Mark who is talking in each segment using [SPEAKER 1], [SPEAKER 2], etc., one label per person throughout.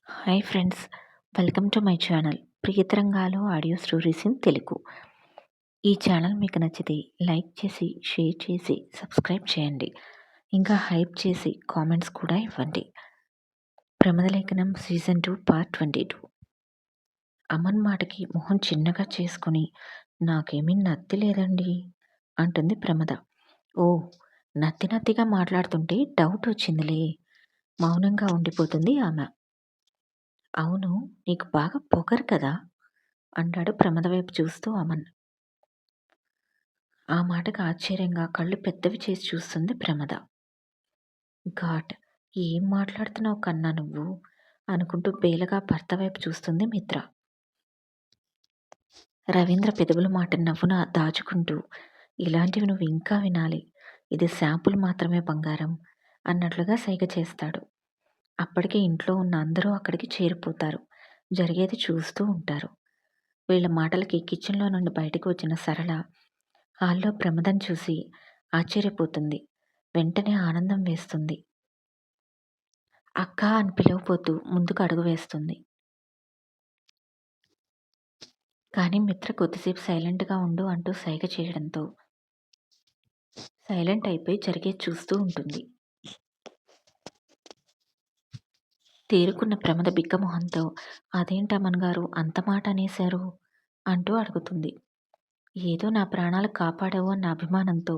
[SPEAKER 1] Hi friends, welcome to my channel Priyatarangalu audio stories in Telugu. ఈ channel మీకు నచ్చితే like చేసి, షేర్ చేసి, సబ్స్క్రైబ్ చేయండి. ఇంకా హైప్ చేసి కామెంట్స్ కూడా ఇవ్వండి. ప్రమదలేఖనం సీజన్ 2 పార్ట్ 22. అమన్ మాటకి మొహం చిన్నగా చేసుకుని, నాకేమీ నత్తి లేదండి అంటుంది ప్రమద. ఓ, నత్తి నత్తిగా మాట్లాడుతుంటే డౌట్ వచ్చిందిలే. మౌనంగా ఉండిపోతుంది ఆమె. అవును, నీకు బాగా పొగరు కదా అంటాడు ప్రమద వైపు చూస్తూ అమన్. ఆ మాటకు ఆశ్చర్యంగా కళ్ళు పెద్దవి చేసి చూస్తుంది ప్రమద. ఘాట్, ఏం మాట్లాడుతున్నావు కన్నా నువ్వు అనుకుంటూ బేలగా భర్త వైపు చూస్తుంది మిత్ర. రవీంద్ర పెదవుల మాట నవ్వున దాచుకుంటూ, ఇలాంటివి నువ్వు ఇంకా వినాలి, ఇది శాంపుల్ మాత్రమే బంగారం అన్నట్లుగా సైగ చేస్తాడు. అప్పటికే ఇంట్లో ఉన్న అందరూ అక్కడికి చేరిపోతారు. జరిగేది చూస్తూ ఉంటారు. వీళ్ళ మాటలకి కిచెన్లో నుండి బయటకు వచ్చిన సరళ హాల్లో ప్రమదం చూసి ఆశ్చర్యపోతుంది. వెంటనే ఆనందం వేస్తుంది. అక్క అని పిలవపోతూ ముందుకు అడుగు వేస్తుంది. కానీ మిత్ర కొద్దిసేపు సైలెంట్గా ఉండు అంటూ సైగ చేయడంతో సైలెంట్ అయిపోయి జరిగేది చూస్తూ ఉంటుంది. తేరుకున్న ప్రమద బిక్కమొహంతో, అదేంటమ్మన్ గారు అంత మాట అనేశారు అంటూ అడుగుతుంది. ఏదో నా ప్రాణాలు కాపాడావు అన్న అభిమానంతో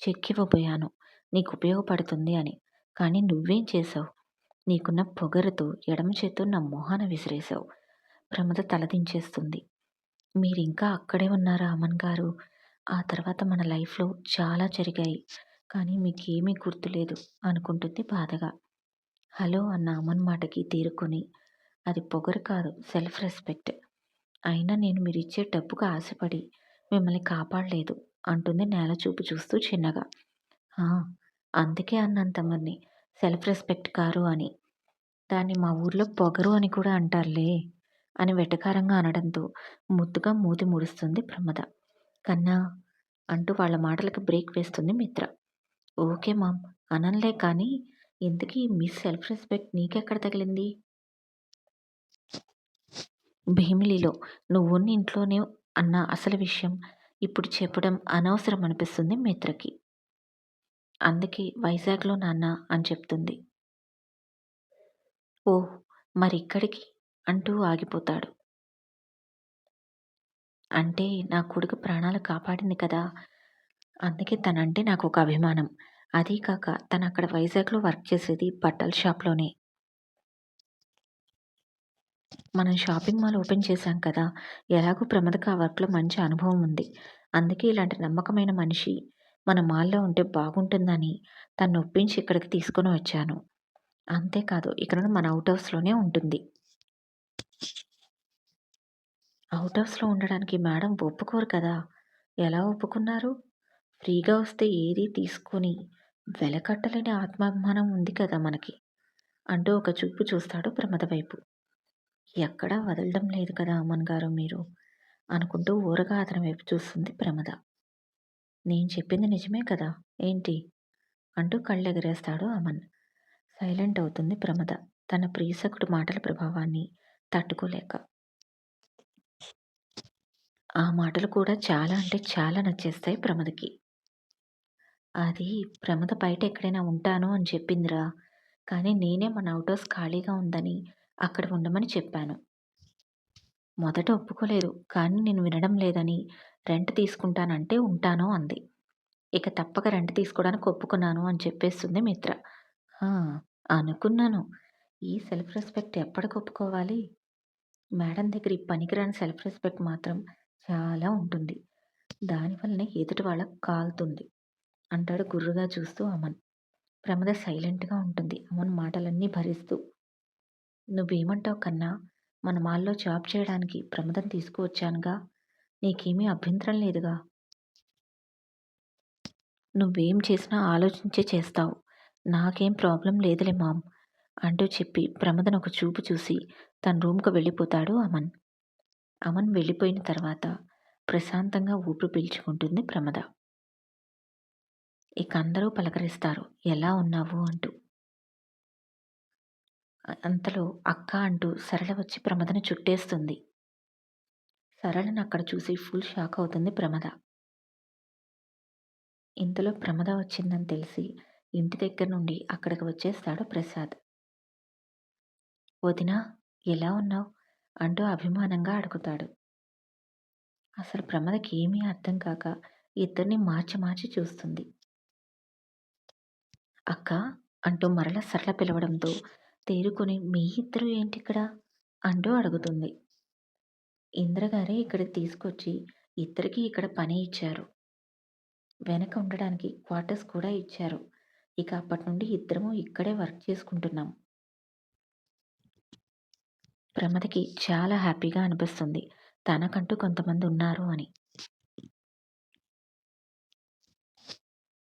[SPEAKER 1] చెక్కివ్వబోయాను, నీకు ఉపయోగపడుతుంది అని. కానీ నువ్వేం చేశావు? నీకున్న పొగరుతో ఎడమ చేత్తో నా మొహాన విసిరేశావు. ప్రమద తలదించేస్తుంది. మీరింకా అక్కడే ఉన్నారా అమన్ గారు? ఆ తర్వాత మన లైఫ్లో చాలా జరిగాయి, కానీ మీకేమీ గుర్తులేదు అనుకుంటుంది బాధగా. హలో అన్న అమన్ మాటకి తేరుకొని, అది పొగరు కాదు, సెల్ఫ్ రెస్పెక్ట్. అయినా నేను మీరిచ్చే డబ్బుకు ఆశపడి మిమ్మల్ని కాపాడలేదు అంటుంది నేల చూపు చూస్తూ చిన్నగా. అందుకే అన్నాను తమర్ని సెల్ఫ్ రెస్పెక్ట్ కారు అని. దాన్ని మా ఊర్లో పొగరు అని కూడా అంటారులే అని వెటకారంగా అనడంతో ముద్దుగా మూతి ముడుస్తుంది ప్రమద. కన్నా అంటూ వాళ్ళ మాటలకు బ్రేక్ వేస్తుంది మిత్ర. ఓకే మామ్, అనంలే, కానీ ఇంతకీ మీ సెల్ఫ్ రెస్పెక్ట్ నీకెక్కడ తగిలింది? భీమిలిలో నువ్వున్న ఇంట్లోనే అన్న అసలు విషయం ఇప్పుడు చెప్పడం అనవసరం అనిపిస్తుంది మిత్రకి. అందుకే వైజాగ్లో నాన్న అని చెప్తుంది. ఓహ్, మరిక్కడికి అంటూ ఆగిపోతాడు. అంటే నా కొడుకు ప్రాణాలు కాపాడింది కదా, అందుకే తనంటే నాకు ఒక అభిమానం. అదీ కాక తను అక్కడ వైజాగ్లో వర్క్ చేసేది బట్టల షాప్లోనే. మనం షాపింగ్ మాల్ ఓపెన్ చేశాం కదా, ఎలాగో ప్రమదకు ఆ వర్క్లో మంచి అనుభవం ఉంది. అందుకే ఇలాంటి నమ్మకమైన మనిషి మన మాల్లో ఉంటే బాగుంటుందని తను ఒప్పించి ఇక్కడికి తీసుకొని వచ్చాను. అంతేకాదు, ఇక్కడ మన అవుట్ హౌస్లోనే ఉంటుంది. అవుట్ హౌస్లో ఉండడానికి మేడం ఒప్పుకోరు కదా. ఎలా ఒప్పుకున్నారు? ఫ్రీగా వస్తే ఏదీ తీసుకొని వెలకట్టలేని ఆత్మాభిమానం ఉంది కదా మనకి అంటూ ఒక చూపు చూస్తాడు ప్రమద వైపు. ఎక్కడా వదలడం లేదు కదా అమ్మన్ గారు మీరు అనుకుంటూ ఊరగా అతని వైపు చూస్తుంది ప్రమద. నేను చెప్పింది నిజమే కదా ఏంటి అంటూ కళ్ళెగరేస్తాడు అమన్. సైలెంట్ అవుతుంది ప్రమద, తన ప్రియసకుడు మాటల ప్రభావాన్ని తట్టుకోలేక. ఆ మాటలు కూడా చాలా అంటే చాలా నచ్చేస్తాయి ప్రమదకి. అది ప్రమద బయట ఎక్కడైనా ఉంటాను అని చెప్పిందిరా, కానీ నేనే మన అవుట్ హౌస్ ఖాళీగా ఉందని అక్కడ ఉండమని చెప్పాను. మొదట ఒప్పుకోలేదు, కానీ నేను వినడం లేదని రెంట్ తీసుకుంటానంటే ఉంటాను అంది. ఇక తప్పక రెంట్ తీసుకోవడానికి ఒప్పుకున్నాను అని చెప్పేస్తుంది మిత్ర. "హా, అనుకున్నాను. ఈ సెల్ఫ్ రెస్పెక్ట్ ఎప్పటికి ఒప్పుకోవాలి? మేడం దగ్గర ఈ పనికిరాని సెల్ఫ్ రెస్పెక్ట్ మాత్రం చాలా ఉంటుంది. దానివల్లనే ఎదుటి వాళ్ళకి కాలుతుంది" అంటాడు గుర్రుగా చూస్తూ అమన్. ప్రమద సైలెంట్గా ఉంటుంది అమన్ మాటలన్నీ భరిస్తూ. నువ్వేమంటావు కన్నా, మన మాల్లో జాబ్ చేయడానికి ప్రమదం తీసుకువచ్చానుగా, నీకేమీ అభ్యంతరం లేదుగా. నువ్వేం చేసినా ఆలోచించే చేస్తావు, నాకేం ప్రాబ్లం లేదులే మామ్ అంటూ చెప్పి ప్రమదను ఒక చూపు చూసి తన రూమ్కు వెళ్ళిపోతాడు అమన్. అమన్ వెళ్ళిపోయిన తర్వాత ప్రశాంతంగా ఊపిరి పీల్చుకుంటుంది ప్రమద. ఇక అందరూ పలకరిస్తారు, ఎలా ఉన్నావు అంటూ. అంతలో అక్క అంటూ సరళ వచ్చి ప్రమదను చుట్టేస్తుంది. సరళను అక్కడ చూసి ఫుల్ షాక్ అవుతుంది ప్రమద. ఇంతలో ప్రమద వచ్చిందని తెలిసి ఇంటి దగ్గర నుండి అక్కడికి వచ్చేస్తాడు ప్రసాద్. వదినా, ఎలా ఉన్నావు అంటూ అభిమానంగా అడుగుతాడు. అసలు ప్రమదకి ఏమీ అర్థం కాక ఇద్దరిని మార్చి మార్చి చూస్తుంది. అక్క అంటూ మరల సరళ పిలవడంతో తేరుకొని మీ ఇద్దరు ఏంటిక్కడ అంటూ అడుగుతుంది. ఇంద్రగారే ఇక్కడికి తీసుకొచ్చి ఇద్దరికీ ఇక్కడ పని ఇచ్చారు. వెనక ఉండడానికి క్వార్టర్స్ కూడా ఇచ్చారు. ఇక అప్పటి నుండి ఇద్దరము ఇక్కడే వర్క్ చేసుకుంటున్నాం. ప్రమదకి చాలా హ్యాపీగా అనిపిస్తుంది. తనకంటూ కొంతమంది ఉన్నారు అని.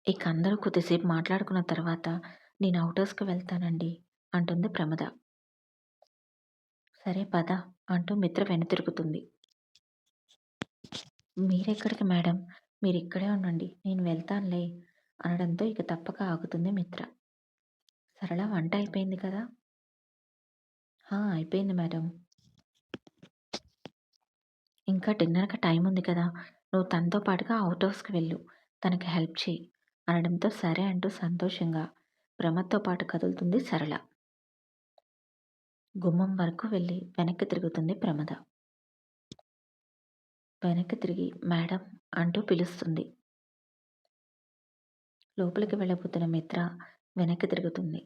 [SPEAKER 1] ఇక అందరూ కొద్దిసేపు మాట్లాడుకున్న తర్వాత నేను ఔట్ హౌస్‌కి వెళ్తానండి అంటుంది ప్రమద. సరే పద అంటూ మిత్ర వెనుతిరుగుతుంది. మీరెక్కడికి మేడం? మీరిక్కడే ఉండండి. నేను వెళ్తానులే అనడంతో ఇక తప్పక ఆగుతుంది మిత్ర. సరళ వంట అయిపోయింది కదా? అయిపోయింది మేడం. ఇంకా డిన్నర్‌కి టైం ఉంది కదా! నువ్వు తనతో పాటుగా ఔట్ హౌస్‌కి వెళ్ళు. తనకి హెల్ప్ చెయ్యి అనడంతో సరే అంటూ సంతోషంగా ప్రమద్‌తో పాటు కదులుతుంది సరళ. గుమ్మం వరకు వెళ్ళి వెనక్కి తిరుగుతుంది ప్రమద. వెనక్కి తిరిగి మేడం అంటూ పిలుస్తుంది. లోపలికి వెళ్ళబోతున్న మిత్ర వెనక్కి తిరుగుతుంది.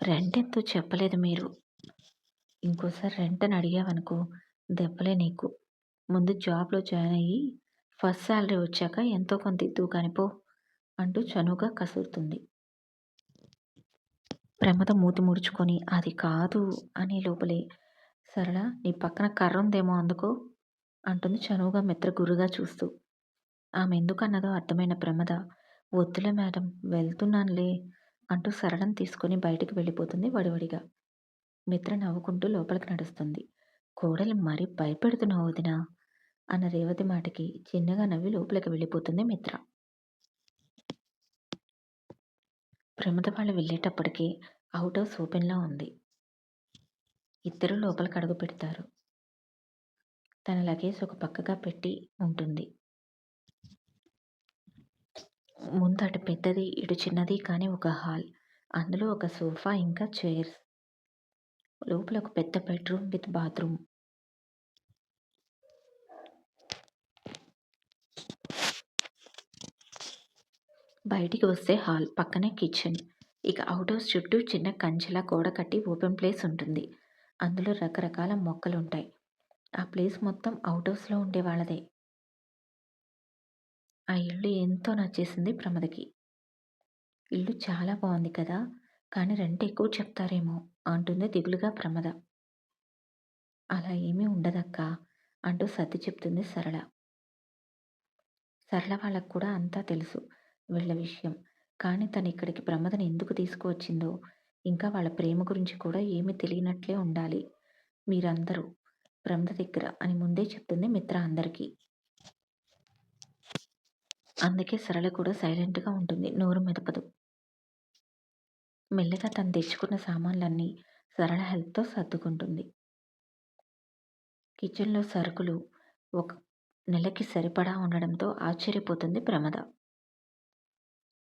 [SPEAKER 1] రెంటెంతో చెప్పలేదు మీరు. ఇంకోసారి రెంటని అడిగావనుకో దెబ్బలే నీకు. ముందు జాబ్‌లో జాయిన్ అయ్యి ఫస్ట్ సాలరీ వచ్చాక ఎంతో కొంత ఇద్దువు గాని పో అంటూ చనువుగా కసురుతుంది. ప్రమద మూతి ముడుచుకొని అది కాదు అనే లోపలే సరళ నీ పక్కన కర్రుందేమో అందుకో అంటుంది చనువుగా మిత్ర గుర్రుగా చూస్తూ. ఆమె ఎందుకన్నదో అర్థమైన ప్రమద వద్దులే మేడం వెళ్తున్నానులే అంటూ సరళను తీసుకొని బయటికి వెళ్ళిపోతుంది వడివడిగా. మిత్ర నవ్వుకుంటూ లోపలికి నడుస్తుంది. కోడలు మరీ భయపెడుతున్నావు వదినా అన్న రేవతి మాటకి చిన్నగా నవ్వి లోపలికి వెళ్ళిపోతుంది మిత్ర. ప్రమద వాళ్ళు వెళ్ళేటప్పటికి ఔట్ హౌస్ ఓపెన్‌లో ఉంది. ఇద్దరూ లోపలికి అడుగు పెడతారు. తన లగేజ్ ఒక పక్కగా పెట్టి ఉంటుంది. ముందు అటు పెద్దది, ఇటు చిన్నది కానీ ఒక హాల్. అందులో ఒక సోఫా ఇంకా చైర్స్. లోపల ఒక పెద్ద బెడ్‌రూమ్ విత్ బాత్రూమ్. బయటికి వస్తే హాల్, పక్కనే కిచెన్. ఇక ఔట్ హౌస్ చుట్టూ చిన్న కంచెలా గోడ కట్టి ఓపెన్ ప్లేస్ ఉంటుంది. అందులో రకరకాల మొక్కలుంటాయి. ఆ ప్లేస్ మొత్తం ఔట్ హౌస్‌లో ఉండే వాళ్ళదే. ఆ ఇల్లు ఎంతో నచ్చేసింది ప్రమదకి. ఇల్లు చాలా బావుంది కదా! కానీ రెంట్ ఎక్కువ చెప్తారేమో అంటుంది దిగులుగా ప్రమద. అలా ఏమీ ఉండదక్కా అంటూ సర్ది చెప్తుంది సరళ. సరళ వాళ్ళకి కూడా అంతా తెలుసు వీళ్ళ విషయం. కానీ తనిక్కడికి ప్రమదని ఎందుకు తీసుకువచ్చిందో, ఇంకా వాళ్ళ ప్రేమ గురించి కూడా ఏమీ తెలియనట్లే ఉండాలి మీరందరూ ప్రమద దగ్గర అని ముందే చెప్తుంది మిత్ర అందరికీ. అందుకే సరళ కూడా సైలెంట్‌గా ఉంటుంది. నోరు మెదపదు. మెల్లగా తను తెచ్చుకున్న సామాన్లన్నీ సరళ హెల్ప్‌తో సర్దుకుంటుంది. కిచెన్‌లో సరుకులు ఒక నెలకి సరిపడా ఉండడంతో ఆశ్చర్యపోతుంది ప్రమద.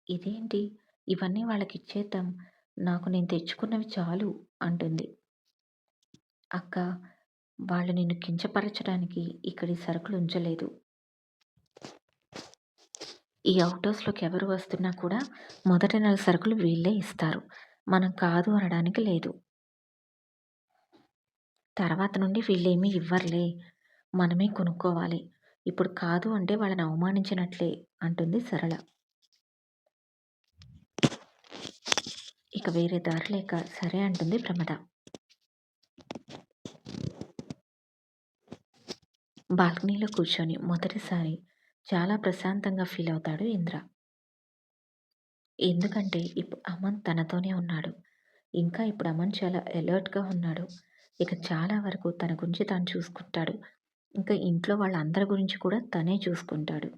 [SPEAKER 1] ఇదేంటి? ఇవన్నీ వాళ్ళకిచ్చేద్దాం. నాకు నేను తెచ్చుకున్నవి చాలు అంటుంది. అక్కా, వాళ్ళు నిన్ను కించపరచడానికి ఇక్కడీ సరుకులుంచలేదు. ఈ ఔట్ హౌస్‌లోకి ఎవరు వస్తున్నా కూడా మొదటి నెల సరుకులు వీళ్ళే ఇస్తారు. మనం కాదు అనడానికి లేదు. తర్వాత నుండి వీళ్ళేమీ ఇవ్వర్లే. మనమే కొనుక్కోవాలి. ఇప్పుడు కాదు అంటే వాళ్ళని అవమానించినట్లే అంటుంది సరళ. ఇక వేరే దారి లేక సరే అంటుంది ప్రమద. బాల్కనీలో కూర్చొని మొదటిసారి చాలా ప్రశాంతంగా ఫీల్ అవుతాడు ఇంద్ర. ఎందుకంటే ఇప్పుడు అమన్ తనతోనే ఉన్నాడు. ఇంకా ఇప్పుడు అమన్ చాలా అలర్ట్‌గా ఉన్నాడు. ఇక చాలా వరకు తన గురించి తాను చూసుకుంటాడు. ఇంకా ఇంట్లో వాళ్ళందరి గురించి కూడా తనే చూసుకుంటాడు.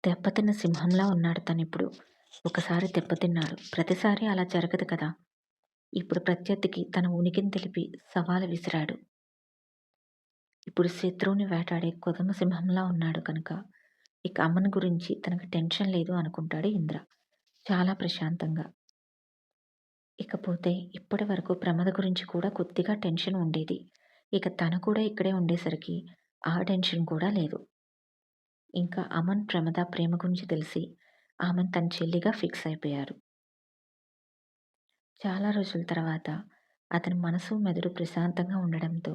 [SPEAKER 1] దెబ్బతిన్న సింహంలా ఉన్నాడు తనిప్పుడు. ఒకసారి దెబ్బతిన్నాడు. ప్రతిసారి అలా జరగదు కదా! ఇప్పుడు ప్రత్యర్థికి తన ఉనికిని తెలిపి సవాలు విసిరాడు. ఇప్పుడు శత్రువుని వేటాడే కొదమ సింహంలా ఉన్నాడు కనుక, ఇక అమ్మని గురించి తనకు టెన్షన్ లేదు అనుకుంటాడు ఇంద్ర. చాలా ప్రశాంతంగా. ఇకపోతే ఇప్పటి వరకు ప్రమద గురించి కూడా కొద్దిగా టెన్షన్ ఉండేది. ఇక తను కూడా ఇక్కడే ఉండేసరికి ఆ టెన్షన్ కూడా లేదు. ఇంకా అమన్ ప్రమద ప్రేమ గురించి తెలిసి ఆమెను తన చెల్లిగా ఫిక్స్ అయిపోయారు. చాలా రోజుల తర్వాత అతని మనసు మెదడు ప్రశాంతంగా ఉండడంతో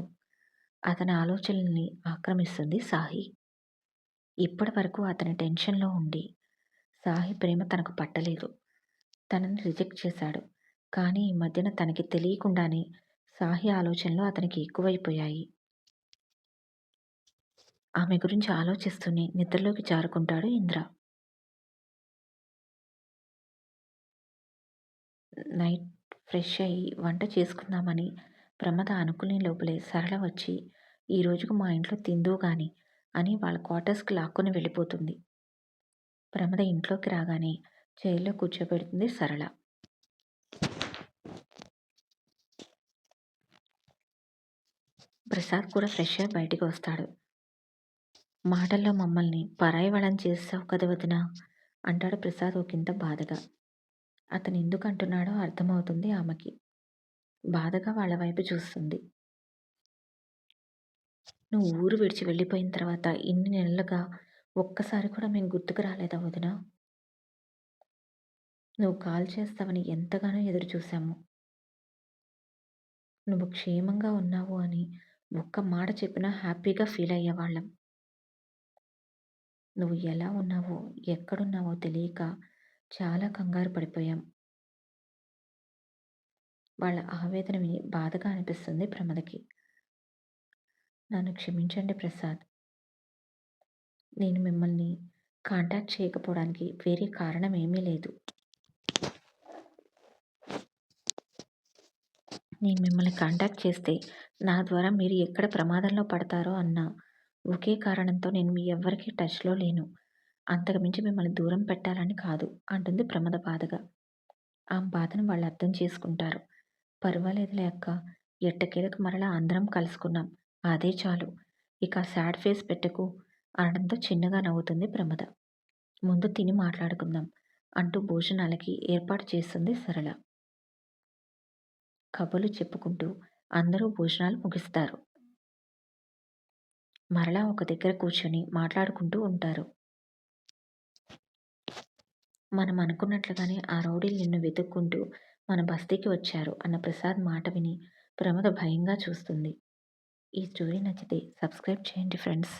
[SPEAKER 1] అతని ఆలోచనల్ని ఆక్రమిస్తుంది సాహి. ఇప్పటి వరకు అతని టెన్షన్‌లో ఉండి, సాహి ప్రేమ తనకు పట్టలేదు. తనని రిజెక్ట్ చేశాడు. కానీ ఈ మధ్యన తనకి తెలియకుండానే సాహి ఆలోచనలు అతనికి ఎక్కువైపోయాయి. ఆమె గురించి ఆలోచిస్తూనే నిద్రలోకి జారుకుంటాడు ఇంద్ర. నైట్ ఫ్రెష్ అయ్యి వంట చేసుకుందామని ప్రమద అనుకునే లోపలే సరళ వచ్చి, "ఈ రోజుకు మా ఇంట్లో తిందువు గాని" అని వాళ్ళ క్వార్టర్స్‌కి లాక్కొని వెళ్ళిపోతుంది. ప్రమద ఇంట్లోకి రాగానే చైర్‌లో కూర్చోబెడుతుంది సరళ. ప్రసాద్ కూడా ఫ్రెష్ అయ్యి బయటికి వస్తాడు. మాటల్లో మమ్మల్ని పరాయి వాళ్ళని చేసేసావు కదా వదినా అంటాడు ప్రసాద్ ఒకింత బాధగా. అతను ఎందుకు అంటున్నాడో అర్థమవుతుంది ఆమెకి. బాధగా వాళ్ళ వైపు చూస్తుంది. నువ్వు ఊరు విడిచి వెళ్ళిపోయిన తర్వాత ఇన్ని నెలలుగా ఒక్కసారి కూడా మేము గుర్తుకు రాలేదా వదినా? నువ్వు కాల్ చేస్తావని ఎంతగానో ఎదురు చూశాము. నువ్వు క్షేమంగా ఉన్నావు అని ఒక్క మాట చెప్పినా హ్యాపీగా ఫీల్ అయ్యేవాళ్ళం. నువ్వు ఎలా ఉన్నావో, ఎక్కడున్నావో తెలియక చాలా కంగారు పడిపోయాం. వాళ్ళ ఆవేదన విని బాధగా అనిపిస్తుంది ప్రమదకి. నన్ను క్షమించండి ప్రసాద్. నేను మిమ్మల్ని కాంటాక్ట్ చేయకపోవడానికి వేరే కారణం ఏమీ లేదు. నేను మిమ్మల్ని కాంటాక్ట్ చేస్తే నా ద్వారా మీరు ఎక్కడ ప్రమాదంలో పడతారో అన్న ఒకే కారణంతో నేను మీ ఎవ్వరికీ టచ్‌లో లేను. అంతకు మించి మిమ్మల్ని దూరం పెట్టాలని కాదు అంటుంది ప్రమద బాధగా. ఆమె బాధను వాళ్ళు అర్థం చేసుకుంటారు. పర్వాలేదులే అక్క. ఎట్టకేలకు మరలా అందరం కలుసుకున్నాం. అదే చాలు. ఇక సాడ్ ఫేస్ పెట్టకు అనడంతో చిన్నగా నవ్వుతుంది ప్రమద. ముందు తిని మాట్లాడుకుందాం అంటూ భోజనాలకి ఏర్పాటు చేస్తుంది సరళ. కబుర్లు చెప్పుకుంటూ అందరూ భోజనాలు ముగిస్తారు. మరలా ఒక దగ్గర కూర్చొని మాట్లాడుకుంటూ ఉంటారు. మనం అనుకున్నట్లుగానే ఆ రౌడీలు నిన్ను వెతుక్కుంటూ మన బస్తీకి వచ్చారు అన్న ప్రసాద్ మాట విని ప్రమద భయంగా చూస్తుంది. ఈ స్టోరీ నచ్చితే సబ్స్క్రైబ్ చేయండి ఫ్రెండ్స్.